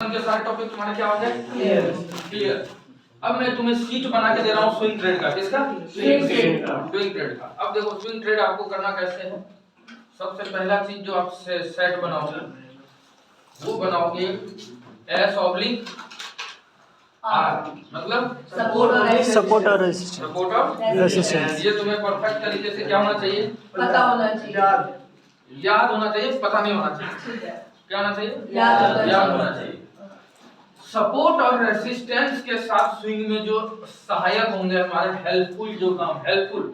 के सारे टॉपिक तुम्हारे क्या हो गए? क्लियर। अब मैं तुम्हें सीट बना के दे रहा हूँ स्विंग ट्रेड का। किसका? स्विंग ट्रेड का। अब देखो स्विंग ट्रेड आपको करना कैसे है। सबसे पहला चीज जो आप सेट बनाओगे वो बनाओगे S/R, मतलब सपोर्ट और रेजिस्टेंस। ये तुम्हें परफेक्ट तरीके से क्या होना चाहिए? पता होना चाहिए, याद होना चाहिए, पता नहीं होना चाहिए। क्या होना चाहिए? याद होना चाहिए। सपोर्ट और रेसिस्टेंस के साथ स्विंग में जो सहायक होंगे हमारे हेल्पफुल जो काम, हेल्पफुल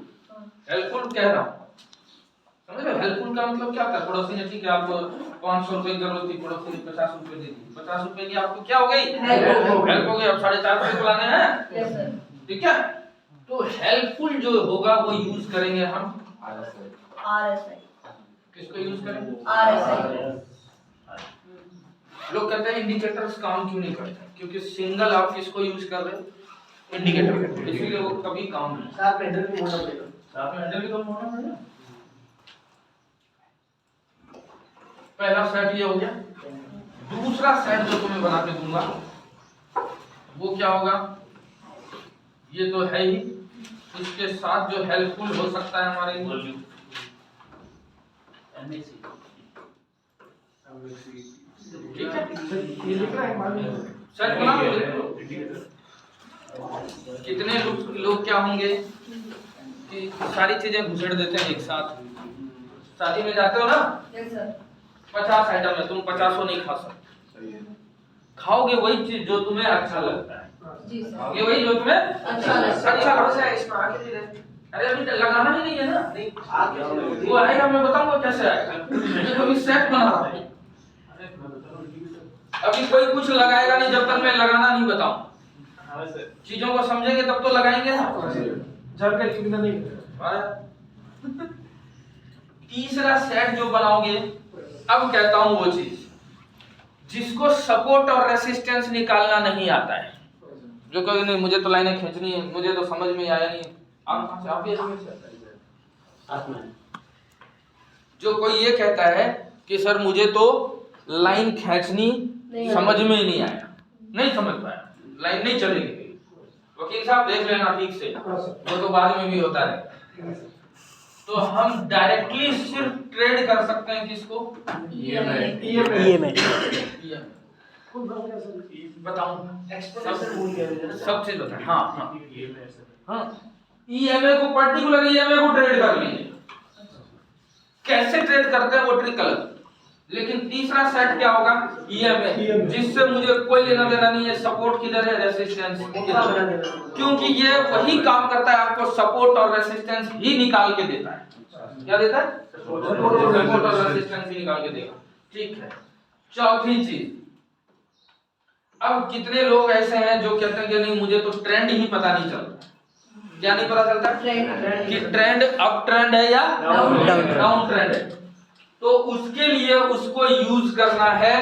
कह रहा हूँ, समझ रहे हो? हेल्पफुल का मतलब क्या था? पड़ोसी ने ठीक है आपको 500 रुपए की जरूरत थी, पड़ोसी ने 50 रुपए दे दी, 50 रुपए की आपको क्या हो गई? हेल्प हो गई। अब 450 रुपए लाने हैं, ठीक है? तो हेल्पफुल जो होगा वो यूज करेंगे हम RSI। किसको यूज करेंगे? RSI। लोग कहते हैं इंडिकेटर्स काम क्यों नहीं करते? क्योंकि सिंगल आप किसको यूज कर रहे हो? इंडिकेटर, इसीलिए वो कभी काम नहीं। साथ में हैंडल भी मोड़ना पड़ेगा। साथ में हैंडल भी तो मोड़ना पड़ेगा। पहला सेट ये हो गया। दूसरा सेट जो तुम्हें बना के दूंगा वो क्या होगा? ये तो है ही, इसके साथ जो हेल्पफुल हो सकता है हमारे लिए ठीक है। ये लिख रहा है मान लो सेट बना लो। कितने लोग क्या होंगे कि सारी चीजें घुसेड़ देते हैं एक साथ। शादी में जाते हो ना, 50 आइटम है, तुम 50 नहीं खा सकते। खाओगे वही चीज जो तुम्हें अच्छा लगता है। खाओगे वही जो तुम्हें अच्छा लगता है। इसमें आगे भी रहती। अरे अभी लगाना ही नहीं है ना, नहीं आगे वो आएगा, मैं बताऊंगा कैसे आएगा। मैं अभी सेट बना रहा हूँ, अभी कोई कुछ लगाएगा नहीं जब तक मैं लगाना नहीं बताऊं। चीजों को समझेंगे तब तो लगाएंगे ना। झड़ के लिखना नहीं। तीसरा सेट जो बनाओगे, अब कहता हूं वो चीज जिसको सपोर्ट और रेसिस्टेंस निकालना नहीं आता है, जो कहे नहीं मुझे तो लाइनें खींचनी है, मुझे तो समझ में आया नहीं। आप कहां से? आप ये समझ से जो कोई ये कहता है कि सर मुझे तो लाइन खींचनी समझ में ही नहीं आया, नहीं समझ पाया, लाइन नहीं चलेगी। वकील साहब देख लेना ठीक से, वो तो बाद में भी होता है। तो हम डायरेक्टली सिर्फ ट्रेड कर सकते हैं किसको? EMA। बताऊं सब चीज बताएं। हाँ, EMA को पर्टिकुलर EMA को ट्रेड कर लीजिए। कैसे ट्रेड करते हैं वो ट्रिक अलग। लेकिन तीसरा सेट क्या होगा? EMA, जिससे मुझे कोई लेना देना नहीं है सपोर्ट किधर है, रेसिस्टेंस किधर, क्योंकि ये वही काम करता है, आपको सपोर्ट और रेसिस्टेंस ही निकाल के देता है। क्या देता है? सपोर्ट और रेसिस्टेंस ही निकाल के देगा। ठीक है। चौथी चीज, अब कितने लोग ऐसे हैं जो कहते हैं कि नहीं मुझे तो ट्रेंड ही पता नहीं चलता। क्या नहीं पता चलता? कि ट्रेंड अप ट्रेंड है या डाउन ट्रेंड है। तो उसके लिए उसको यूज करना है,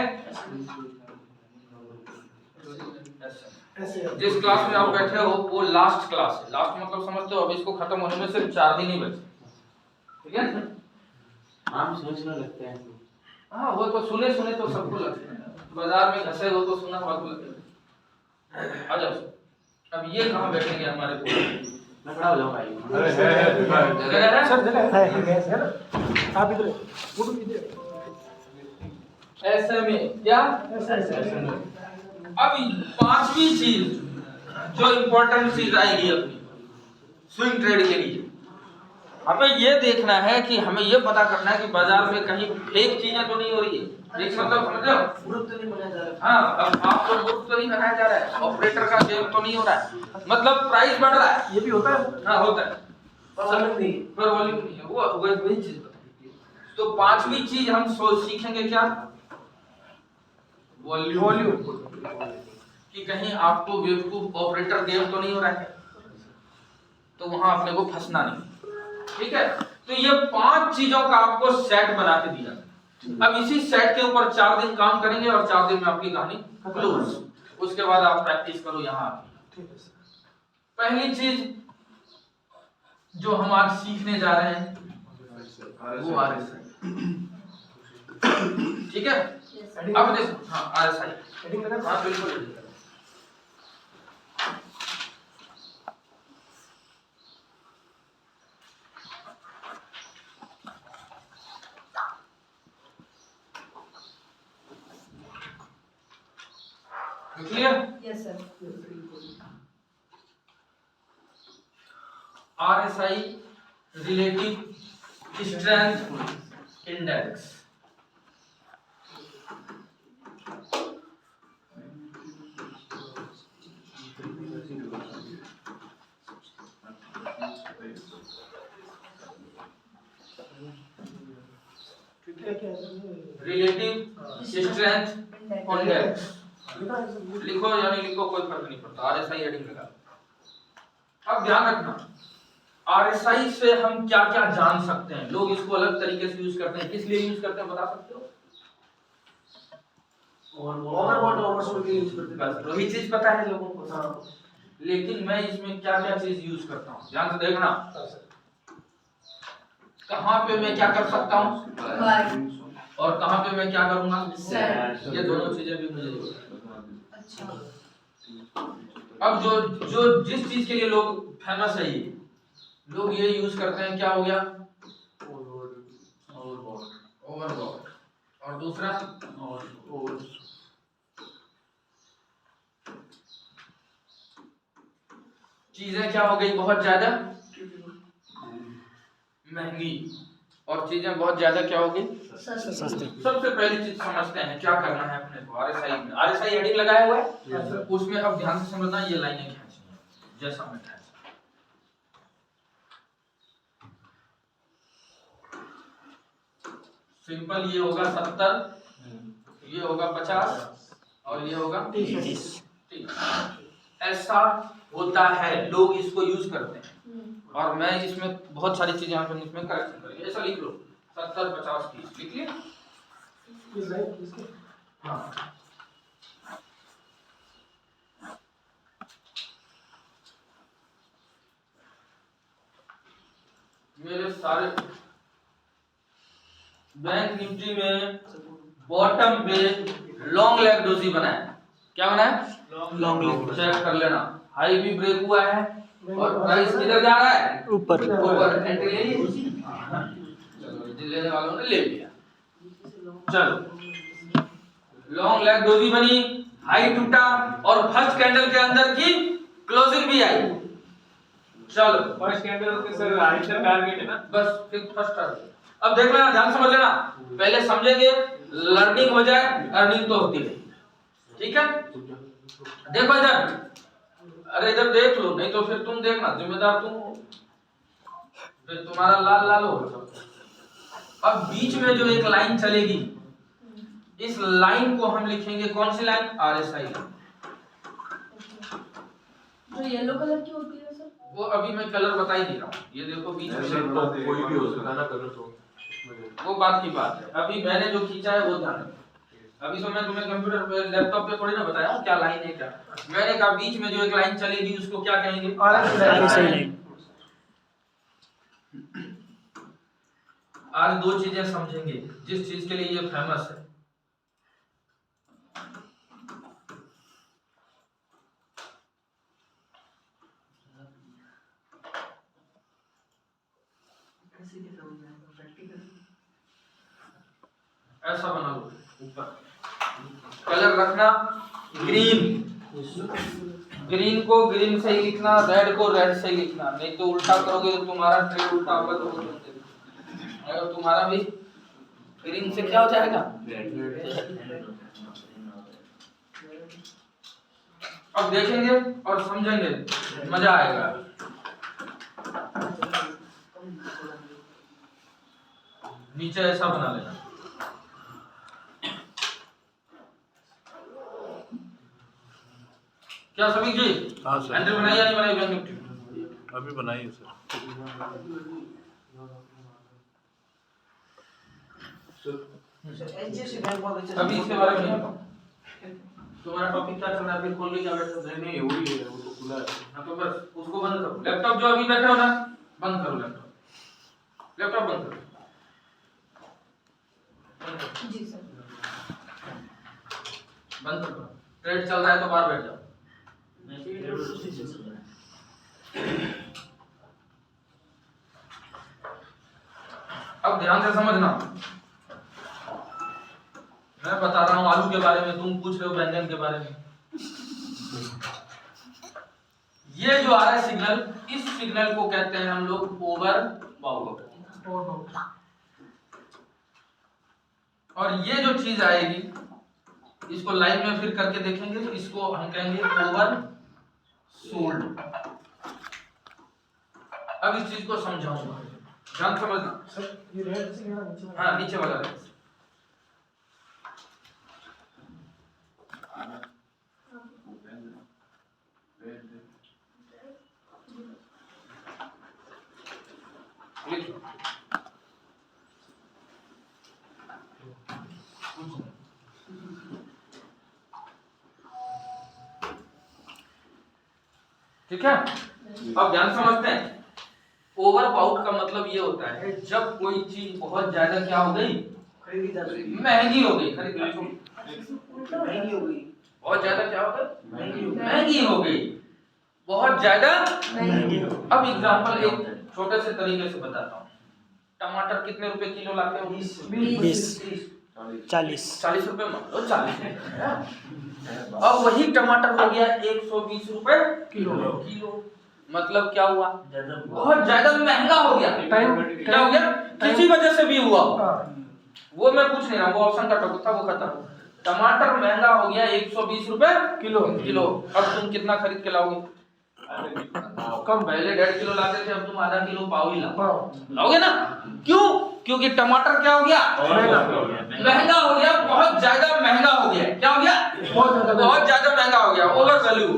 जिस क्लास में आप बैठे हो वो लास्ट क्लास है। लास्ट मतलब समझते हो, अब इसको खत्म होने में सिर्फ 4 दिन ही बचे, ठीक है? हम सोचने लगते हैं। हाँ, वो तो सुने तो सबको लगता है, बाजार में घसे हो तो सुना हुआ तो लगता है। आ जाओ। अब ये कहाँ बैठेंगे हमारे को? मैं खड़ा हो जाऊंगा। जगह है? सर जगह है ना, आप इधर फोटो कीजिए। ऐसे में क्या? अब पांचवी चीज जो इंपॉर्टेंट चीज आएगी अपनी स्विंग ट्रेड के लिए, हमें ये देखना है कि हमें ये पता करना है कि बाजार में कहीं फेक चीजें तो नहीं हो रही है। फेक मतलब समझ लो, ग्रुप तो नहीं बनाया जा रहा। हाँ, अब आपको ग्रुप तो नहीं बनाया जा रहा है, ऑपरेटर का गेम तो नहीं हो रहा है, मतलब प्राइस बढ़ रहा है। ये भी होता है। हाँ होता है, पर वॉल्यूम नहीं। पर वॉल्यूम नहीं है। वो वही चीज बताइए। तो पांचवी चीज हम सीखेंगे क्या? वॉल्यूम। कि कहीं आपको बेवकूफ ऑपरेटर गेम तो नहीं हो रहा है, तो वहां अपने को फंसना नहीं। ठीक है। तो ये 5 चीजों का आपको सेट बना के दिया। अब इसी सेट के ऊपर 4 दिन काम करेंगे और 4 दिन में आपकी कहानी क्लोज। उसके बाद आप प्रैक्टिस करो यहाँ। पहली चीज जो हम आज सीखने जा रहे हैं वो RSI, ठीक है? अब देखो हाँ RSI हेडिंग लगा हाँ बिल्कुल heading लगा। Clear Yes, sir. RSI relative strength index क्या है रिलेटिव स्ट्रेंथ इंडेक्स लिखा है सर। लिखो या नहीं लिखो कोई फर्क नहीं पड़ता RSI हेडिंग लगा। अब ध्यान रखना RSI से हम क्या क्या जान सकते हैं। लोग इसको अलग तरीके से यूज करते हैं, किस लिए यूज करते हैं बता सकते हो? ओवरबॉट ओवरशूट के यूज करते हैं। बस वही चीज पता है लोगों को। हाँ लेकिन मैं इसमें क्या क्या चीज यूज करता हूँ ध्यान से देखना। हाँ सर। कहाँ पे मैं क्या कर सकता हूँ Bye. और कहाँ पे मैं क्या करूंगा, Sir. ये दोनों चीजें भी मुझे जरूरत है। अच्छा। अब जो जो जिस चीज के लिए लोग फेमस है, ये लोग ये यूज करते हैं, क्या हो गया ओवरबॉट और दूसरा चीजें क्या हो गई बहुत ज्यादा महंगी और चीजें बहुत ज्यादा क्या हो गई सस्ते। सबसे पहली चीज समझते हैं क्या करना है अपने को। RSI हेडिंग लगाया हुआ है, उसमें अब ध्यान से समझना ये लाइनें खींचनी है जैसा मैं खींचा। सिंपल ये होगा 70, ये होगा 50 और ये होगा 30। ऐसा होता है, लोग इसको यूज करते हैं और मैं इसमें बहुत सारी चीजें यहाँ पे इसमें करेक्शन करेंगे। ऐसा लिख लो 70 50 30 लिख लिया। किस लाइन किसके? हाँ मेरे सारे बैंक निफ्टी में बॉटम पे लॉन्ग लेग डोजी बना है। क्या बना है? लॉन्ग लेग चेक कर लेना। हाई भी ब्रेक हुआ है और प्राइस किधर जा रहा है? ऊपर। ऊपर। एंट्री ले ली? चलो जिन लेने वालों ने ले लिया। चलो लॉन्ग लेग डोजी बनी, हाई टूटा और फर्स्ट कैंडल के अंदर की क्लोजिंग भी आई। चलो फर्स्ट कैंडल के सर हाइट टारगेट है ना, बस फिर फर्स्ट टारगेट। अब देख लेना, ध्यान समझ लेना, पहले समझेंगे, लर्निंग हो जाए, अर्निंग तो होती है। ठीक है, देखो इधर, अरे इधर देख लो, नहीं तो फिर तुम देखना, जिम्मेदार तुम हो, फिर तुम्हारा लाल लाल हो। अब बीच में जो एक लाइन चलेगी, इस लाइन को हम लिखेंगे कौन सी लाइन? RSI line. जो येलो कलर की होती है सर, वो अभी मैं कलर बता ही नहीं रहा हूँ। ये देखो बीच में कोई भी हो सकता है ना कलर तो वो बात की बात है। अभी मैंने जो खींचा है वो ध्यान रखो। अभी तो मैं तुम्हें कंप्यूटर पे लैपटॉप पे थोड़ी ना बताया हूँ क्या लाइन है क्या। मैंने कहा बीच में जो एक लाइन चलेगी उसको क्या कहेंगे? RSI line. आज दो चीजें समझेंगे जिस चीज के लिए ये फेमस है। ऐसा बना लो, ऊपर कलर रखना ग्रीन, ग्रीन को ग्रीन से ही लिखना, रेड को रेड से ही लिखना, नहीं तो उल्टा करोगे तो तुम्हारा ट्रेड उल्टा होगा तो अगर तुम्हारा भी ग्रीन से क्या हो जाएगा? अब देखेंगे और समझेंगे, मजा आएगा। नीचे ऐसा बना लेना। क्या सभी जी? हाँ सर। एंट्री बनाई या नहीं बनाई बैंक निफ्टी? अभी बनाइए सर। HDFC बैंक बहुत अच्छा। अभी इसके बारे में नहीं बताऊं। तुम्हारा टॉपिक क्या चल रहा है? फिर खोल के क्या बैठे हो? नहीं वही है, वो तो खुला है। हाँ तो बस उसको बंद करो। लैपटॉप जो अभी बैठे हो ना, बंद करो लैपटॉप। लैपटॉप बंद करो। जी सर। बंद कर दो। ट्रेड चल रहा है तो बाहर बैठ जाओ। अब ध्यान से समझना, मैं बता रहा हूं आलू के बारे में, तुम पूछ रहे हो बैंगन के बारे में। ये जो आ रहा है सिग्नल, इस सिग्नल को कहते हैं हम लोग ओवर बाउट। और ये जो चीज आएगी, इसको लाइन में फिर करके देखेंगे, इसको हम कहेंगे ओवर सोल्ड। अब इस चीज को समझाऊंगा, ध्यान समझना। सर ये रेड से लेना नीचे वाला। हाँ, नीचे वाला है। लिखो। ठीक है, अब ध्यान समझते हैं। ओवर बाउट का मतलब ये होता है जब कोई चीज बहुत ज्यादा क्या हो गई, महंगी हो गई, महंगी हो गई, बहुत ज्यादा क्या हो गई, महंगी हो गई, महंगी हो गई, बहुत ज्यादा महंगी हो गई। अब एग्जांपल एक छोटे से तरीके से बताता हूँ। टमाटर कितने रुपए किलो लाते हो? 20, 40, 40 रुपए मान लो, 40। अब वही टमाटर हो गया 120 रुपए किलो। मतलब क्या हुआ, बहुत ज्यादा महंगा हो गया। क्या हो गया, किसी वजह से भी हुआ, वो मैं पूछ नहीं रहा, वो ऑप्शन का टॉपिक था, वो खत्म। टमाटर महंगा हो गया 120 रुपए किलो। अब तुम कितना खरीद के लाओगे? कम, पहले 1.5 किलो लाते थे, अब तुम आधा किलो पाव ही लाओगे ना। क्यों? क्योंकि टमाटर क्या हो गया, महंगा हो गया, बहुत ज्यादा महंगा हो गया। क्या हो गया, बहुत ज्यादा महंगा हो गया, ओवर वैल्यू।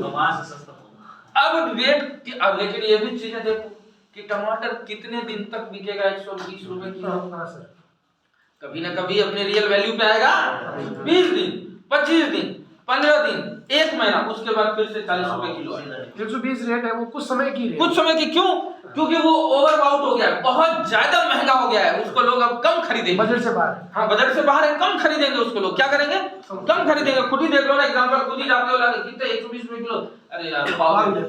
अब रेट, अब लेकिन ये भी चीजें देखो कि टमाटर कितने दिन तक बिकेगा 120 रुपए किलो। कभी ना कभी अपने रियल वैल्यू पे आएगा। 20 दिन, 25 दिन, 15 दिन, 1 महीना, उसके बाद फिर से 40 रुपए किलो। 120 रेट है वो कुछ समय की रेट, कुछ समय की। क्यों? क्योंकि वो ओवरबाउट हो गया है, बहुत ज्यादा महंगा हो गया है, उसको लोग अब कम खरीदेंगे। बजट से बाहर। हाँ, बजट से बाहर है, कम खरीदेंगे उसको लोग। क्या करेंगे, कम खरीदेंगे। खुद ही देख लो ना, एग्जांपल, खुद ही जाते हो लाके कितने 120 रुपए किलो, अरे यार पाव दे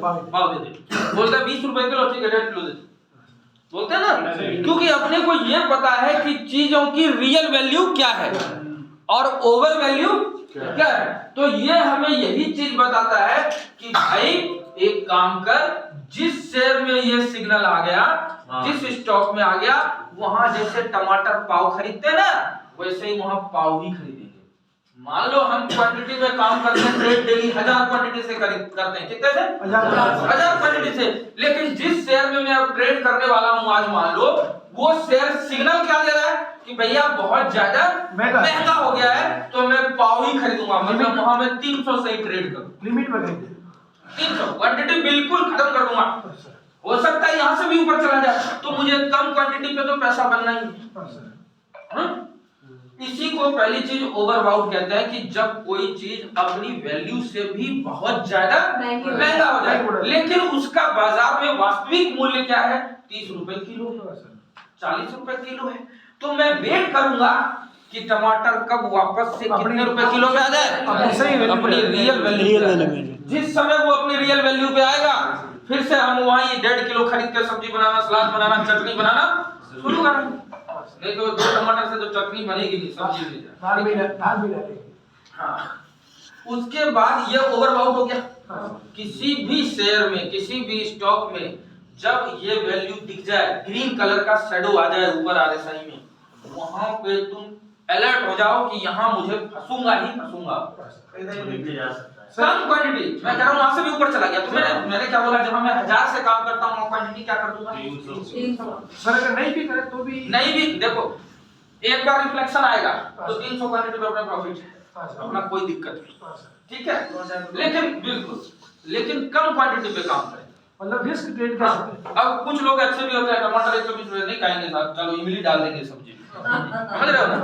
दे, बोलता है 20 रुपए किलो, ठीक है 1.5 किलो दे, बोलते हैं ना। क्योंकि अपने को ये पता है कि चीजों की रियल वैल्यू क्या है और ओवर वैल्यू क्या है। तो ये हमें यही चीज बताता है कि भाई एक काम कर, जिस शेयर में ये सिग्नल आ गया, जिस स्टॉक में आ गया, वहां जैसे टमाटर पाव खरीदते ना, वैसे ही वहां पाव भी खरीदेंगे। मान लो हम क्वांटिटी में काम करते हैं, ट्रेड डेली 1000 क्वांटिटी से करते हैं। कितने से? 1000 क्वांटिटी से। लेकिन जिस शेयर में मैं अब ट्रेड करने वाला हूं आज, मान लो वो शेयर सिग्नल क्या दे रहा है कि भैया बहुत ज्यादा महंगा हो गया है, तो मैं पाव ही खरीदूंगा। मतलब वहां मैं 300 से ही ट्रेड करूं, लिमिट में खरीदे, 300 क्वांटिटी बिल्कुल खत्म कर दूंगा। हो सकता है यहाँ से भी ऊपर चला जाए, तो मुझे कम क्वांटिटी पे तो पैसा बनना ही है। इसी को पहली चीज ओवरबाउट कहते हैं कि जब कोई चीज अपनी वैल्यू से भी बहुत ज्यादा महंगा हो जाए, लेकिन उसका बाजार में वास्तविक मूल्य क्या है, 30 रुपए किलो, 40 रुपए किलो है। तो मैं वेट करूंगा कि टमाटर कब वापस से कितने रुपए किलो पे आ जाए, अपनी रियल वैल्यू। जिस समय वो अपनी रियल वैल्यू पे आएगा, फिर से हम वहीं 1.5 किलो खरीद के सब्जी बनाना, सलाद बनाना, चटनी बनाना शुरू करेंगे। नहीं तो 2 टमाटर से तो चटनी बनेगी नहीं, सब्जी नहीं जाएगी। हाँ, उसके बाद ये ओवरबाउट हो गया। किसी भी शेयर में, किसी भी स्टॉक में जब ये वैल्यू दिख जाए, ग्रीन कलर का शैडो आ जाए ऊपर आरएसआई में, वहां पे तुम अलर्ट हो जाओ कि यहाँ मुझे फंसूंगा ही फंसूंगा। कम क्वांटिटी, मैं कह रहा हूँ वहां से भी ऊपर चला गया, तो मैंने क्या बोला, जब मैं 1000 से काम करता हूँ क्वांटिटी क्या कर दूंगा, 300। सर अगर नहीं भी करे तो भी नहीं भी, देखो एक बार रिफ्लेक्शन आएगा तो 300 क्वांटिटी पे अपना प्रॉफिट है, अपना कोई दिक्कत नहीं, ठीक है। लेकिन बिल्कुल, लेकिन कम क्वांटिटी पे काम करें, मतलब रिस्क ट्रेड कर सकते हैं। अब कुछ लोग अच्छे भी होते हैं, टमाटर 120 रुपए नहीं खाएंगे साहब, चलो इमली डाल देंगे सब्जी में, समझ रहे हो ना,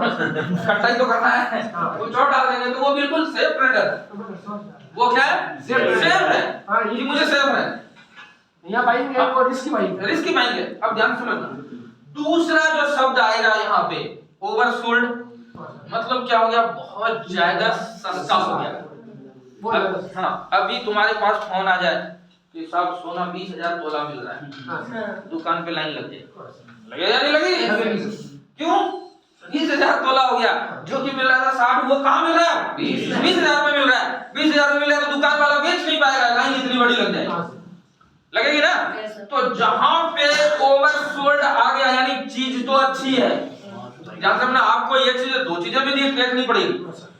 खट्टा ही तो करना है, कुछ और डाल देंगे, तो वो बिल्कुल सेफ ट्रेडर है। वो क्या है, सेफ है, कि मुझे सेफ है, यहाँ बाइंग है और रिस्क बाइंग, रिस्क बाइंग है। अब ध्यान समझना, दूसरा जो शब्द आएगा यहाँ पे ओवरसोल्ड, मतलब क्या हो गया, बहुत ज्यादा सस्ता हो गया। हाँ, अभी तुम्हारे पास फोन आ जाए कि साहब सोना 20,000 तोला मिल रहा है, हाँ। दुकान पे लाइन लग जाए, लगेगा या नहीं लगेगी? क्यों? 20,000 तोला हो गया, जो कि मिल रहा था 60, वो कहाँ मिल रहा है? 20,000 में मिल रहा है। 20,000 में मिल रहा है तो दुकान वाला बेच नहीं पाएगा, लाइन इतनी बड़ी लग जाएगी, लगेगी ना? Yes, sir. तो जहां पे ओवरसोल्ड आ गया, यानी चीज तो अच्छी है, जहां से हमने आपको ये चीज, दो चीजें भी देखनी पड़ेगी।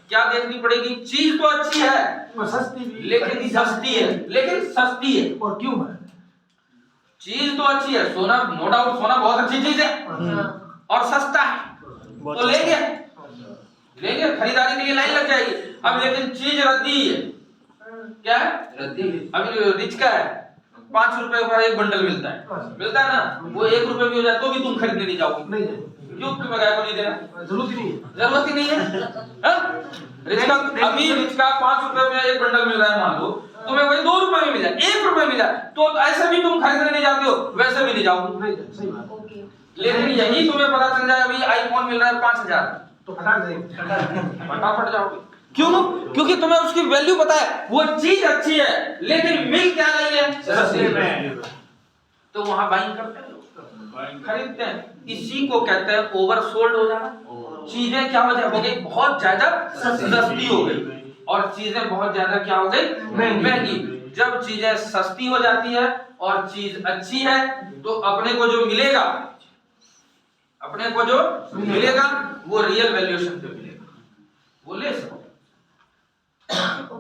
क्या देखनी पड़ेगी? चीज तो अच्छी है सस्ती भी, लेकिन सस्ती है, लेकिन सस्ती है। और क्यों है? चीज तो अच्छी है, सोना नो डाउट, सोना बहुत अच्छी चीज है हाँ। और सस्ता है, तो लेंगे, खरीदारी के लिए लाइन लग जाएगी। अब लेकिन चीज रद्दी है, क्या है? रद्दी। अभी रिच का है, 5 रुपए का एक बंडल मिलता है ना, वो 1 रुपए भी हो जाए तो भी तुम खरीदने नहीं जाओगे। नहीं क्यों? तुम्हें गाय को नहीं देना, जरूरत ही नहीं है। जरूरत ही नहीं है, हाँ? रिच का अभी रिच का 5 रुपए में एक बंडल मिल रहा है, मान लो तुम्हें वही 2 रुपए में मिला, 1 रुपए मिला, तो ऐसे भी तुम खरीदने नहीं जाते हो, वैसे भी नहीं जाओगे। नहीं, सही बात। ओके। लेकिन यही तुम्हें पता चल जाए अभी आईफोन मिल रहा है 5,000, तो फटाक जाएंगे। फटाफट जाओगे। क्यों? क्योंकि तुम्हें उसकी वैल्यू पता है, वो चीज अच्छी है लेकिन मिल क्या रही है? सस्ती में। तो वहां बाइंग करते हैं लोग, खरीदते हैं। इसी को कहते हैं ओवरसोल्ड हो जाना। चीजें क्या हो गई? बहुत ज्यादा सस्ती हो गई, और चीजें बहुत ज्यादा क्या हो गई? महंगी। जब चीजें सस्ती हो जाती है और चीज अच्छी है, तो अपने को जो मिलेगा, वो रियल वैल्यूएशन पे मिलेगा, वो ले सको।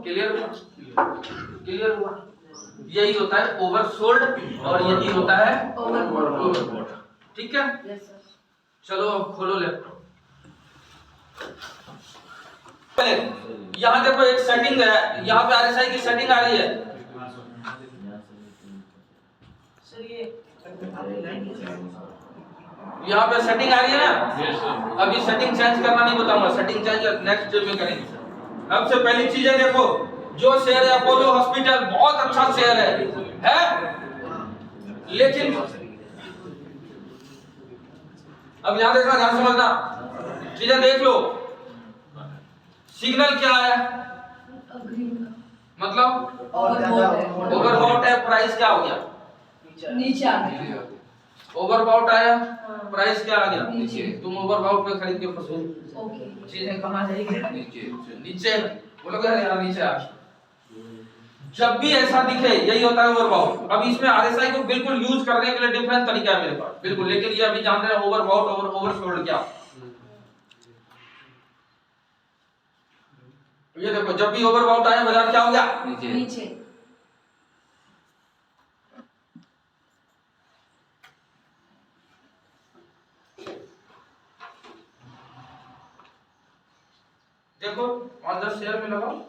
क्लियर हुआ? यही होता है ओवरसोल्ड और यही होता है ओवरबॉट। ठीक है, यस सर। चलो अब खोलो लैपटॉप। यहाँ देखो एक सेटिंग है, यहाँ पे आरएसआई की सेटिंग आ रही है। सर ये यहाँ पे सेटिंग आ रही है ना? अभी सेटिंग चेंज करना नहीं बताऊंगा, सेटिंग चेंज नेक्स्ट डे में करेंगे। सबसे पहली चीजें देखो, जो शेयर है अपोलो हॉस्पिटल, बहुत अच्छा शेयर है? लेकिन अब यहाँ देखना, ध्यान समझना, चीजें देख लो। सिग्नल क्या है? मतलब ओवरबॉट है, प्राइस क्या हो गया? नीचे आ गया। ओवरबॉट आया, हाँ। प्राइस क्या आ गया? नीचे। तुम ओवरबॉट पे खरीद के फंसो, ओके। चीजें कहाँ जाएगी? नीचे। बोलोगे अरे यार नीचे आ। जब भी ऐसा दिखे, यही होता है ओवरबॉट। अब इसमें आरएसआई को बिल्कुल यूज करने के लिए डिफरेंट तरीका है मेरे पास, बिल्कुल। लेकिन ये अभी जान रहे हैं ओवरबॉट और ओवरसोल्ड क्या। ये देखो, जब भी ओवरबॉट आया, बाजार क्या हो गया? नीचे। देखो ऑन द शेयर में लगाओ,